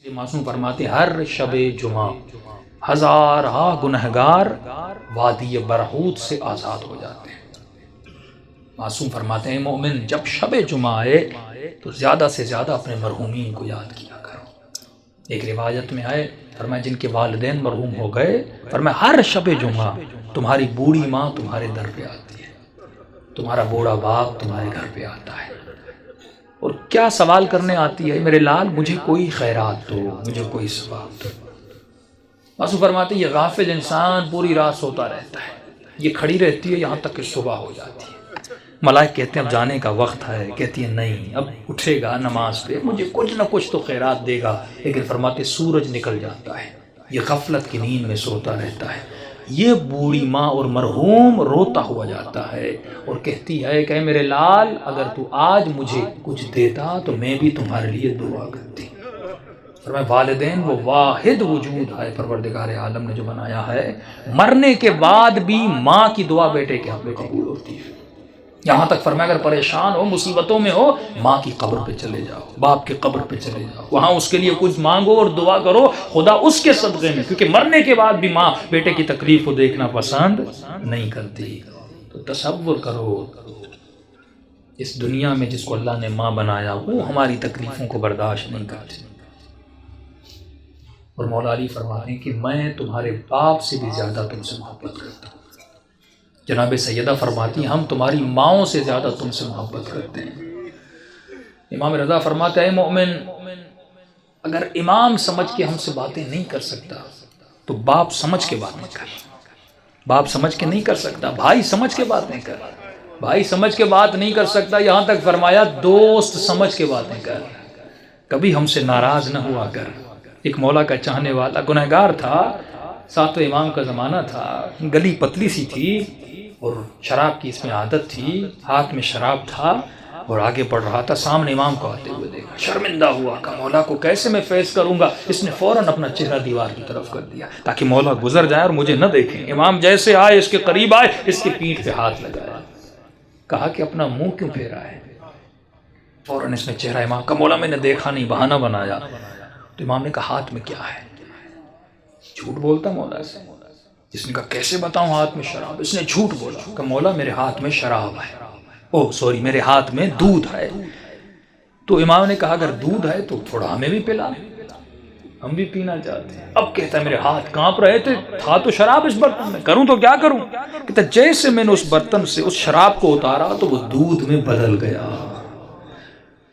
یہ معصوم فرماتے ہر شب جمعہ ہزارہ گنہگار وادی برہوت سے آزاد ہو جاتے ہیں۔ معصوم فرماتے ہیں مومن جب شب جمعہ آئے تو زیادہ سے زیادہ اپنے مرحومین کو یاد کیا کرو۔ ایک روایت میں آئے فرمایا جن کے والدین مرحوم ہو گئے، فرمایا ہر شب جمعہ تمہاری بوڑھی ماں تمہارے در پہ آتی ہے، تمہارا بوڑھا باپ تمہارے گھر پہ آتا ہے اور کیا سوال کرنے آتی ہے، میرے لال مجھے کوئی خیرات دو، مجھے کوئی ثواب دو۔ معصوم فرماتے ہیں یہ غافل انسان پوری رات سوتا رہتا ہے، یہ کھڑی رہتی ہے یہاں تک کہ صبح ہو جاتی ہے۔ ملائک کہتے ہیں اب جانے کا وقت ہے، کہتی ہے نہیں اب اٹھے گا نماز پہ، مجھے کچھ نہ کچھ تو خیرات دے گا، لیکن فرماتے سورج نکل جاتا ہے، یہ غفلت کی نیند میں سوتا رہتا ہے۔ یہ بوڑھی ماں اور مرحوم روتا ہوا جاتا ہے اور کہتی ہے کہ میرے لال اگر تو آج مجھے کچھ دیتا تو میں بھی تمہارے لیے دعا کرتی۔ فرمایا والدین وہ واحد وجود ہے پروردگار عالم نے جو بنایا ہے، مرنے کے بعد بھی ماں کی دعا بیٹے کے حق میں قبول ہوتی ہے۔ یہاں تک فرمایا اگر پریشان ہو مصیبتوں میں ہو ماں کی قبر پہ چلے جاؤ، باپ کی قبر پہ چلے جاؤ، وہاں اس کے لیے کچھ مانگو اور دعا کرو، خدا اس کے صدقے میں، کیونکہ مرنے کے بعد بھی ماں بیٹے کی تکلیف کو دیکھنا پسند نہیں کرتی۔ تو تصور کرو اس دنیا میں جس کو اللہ نے ماں بنایا وہ ہماری تکلیفوں کو برداشت نہیں کرتی، اور مولا علی فرماتے ہیں کہ میں تمہارے باپ سے بھی زیادہ تم سے محبت کرتا ہوں۔ جناب سیدہ فرماتی ہیں ہم تمہاری ماؤں سے زیادہ تم سے محبت کرتے ہیں۔ امام رضا فرماتا ہے مومن اگر امام سمجھ کے ہم سے باتیں نہیں کر سکتا تو باپ سمجھ کے بات نہیں کر، باپ سمجھ کے نہیں کر سکتا، بھائی سمجھ کے بات نہیں کر، بھائی سمجھ کے بات نہیں کر سکتا، یہاں تک فرمایا دوست سمجھ کے بات نہیں کر، کبھی ہم سے ناراض نہ ہوا کر۔ ایک مولا کا چاہنے والا گنہگار تھا، ساتھ امام کا زمانہ تھا، گلی پتلی سی تھی اور شراب کی اس میں عادت تھی، ہاتھ میں شراب تھا اور آگے بڑھ رہا تھا، سامنے امام کو آتے ہوئے دیکھا، شرمندہ ہوا کہ مولا کو کیسے میں فیس کروں گا، اس نے فوراً اپنا چہرہ دیوار کی طرف کر دیا تاکہ مولا گزر جائے اور مجھے نہ دیکھیں۔ امام جیسے آئے اس کے قریب آئے، اس کی پیٹھ پہ ہاتھ لگایا، کہا کہ اپنا منہ کیوں پھیرا ہے؟ فوراً اس نے چہرہ امام کا مولا میں نے دیکھا نہیں، بہانہ بنایا۔ تو امام نے کہا ہاتھ میں کیا ہے؟ جھوٹ بولتا مولا سے؟ اس نے کہا کیسے بتاؤں ہاتھ میں شراب؟ اس نے جھوٹ بولا کہ مولا میرے ہاتھ میں شراب ہے، میرے ہاتھ میں دودھ ہے۔ تو امام نے کہا اگر دودھ ہے تو تھوڑا ہمیں بھی پلا، ہم بھی پینا چاہتے ہیں۔ اب کہتا ہے میرے ہاتھ کانپ رہے تھے، تھا تو شراب اس برتن میں، کروں تو کیا کروں؟ کہتا جیسے میں نے اس برتن سے اس شراب کو اتارا تو وہ دودھ میں بدل گیا۔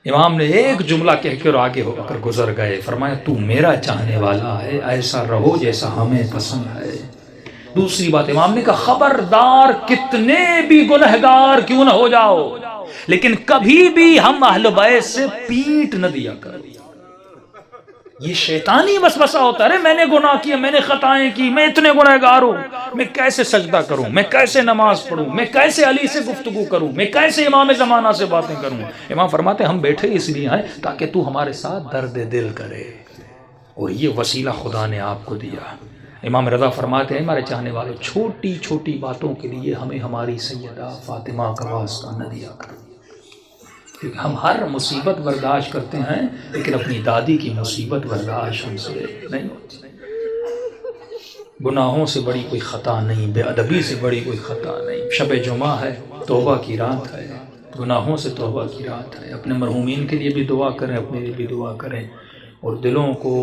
امام نے ایک جملہ کہہ کر آگے ہو کر گزر گئے، فرمایا تو میرا چاہنے والا ہے، ایسا رہو جیسا ہمیں پسند ہے۔ دوسری بات امام نے کہا خبردار کتنے بھی گنہگار کیوں نہ ہو جاؤ لیکن کبھی بھی ہم اہل بیت سے پیٹ نہ دیا کرو۔ یہ شیطانی وسوسہ ہوتا ہے، میں نے گناہ کیا، میں نے خطائیں کی، میں اتنے گنہگار ہوں، میں کیسے سجدہ کروں، میں کیسے نماز پڑھوں، میں کیسے علی سے گفتگو کروں، میں کیسے امام زمانہ سے باتیں کروں۔ امام فرماتے ہیں ہم بیٹھے اس لیے ہیں تاکہ تو ہمارے ساتھ درد دل کرے، اور یہ وسیلہ خدا نے آپ کو دیا۔ امام رضا فرماتے ہیں ہمارے چاہنے والوں چھوٹی چھوٹی باتوں کے لیے ہمیں ہماری سیدہ فاطمہ کا واسطہ نہ دیا کرو، کیونکہ ہم ہر مصیبت برداشت کرتے ہیں لیکن اپنی دادی کی مصیبت برداشت ہم سے نہیں ہوتی۔ گناہوں سے بڑی کوئی خطا نہیں، بے ادبی سے بڑی کوئی خطا نہیں۔ شب جمعہ ہے، توبہ کی رات ہے، گناہوں سے توبہ کی رات ہے۔ اپنے مرحومین کے لیے بھی دعا کریں، اپنے لیے بھی دعا کریں، اور دلوں کو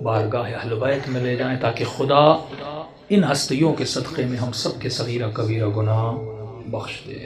بارگاہ اہل بیت میں لے جائیں تاکہ خدا ان ہستیوں کے صدقے میں ہم سب کے صغیرہ کبیرہ گناہ بخش دے۔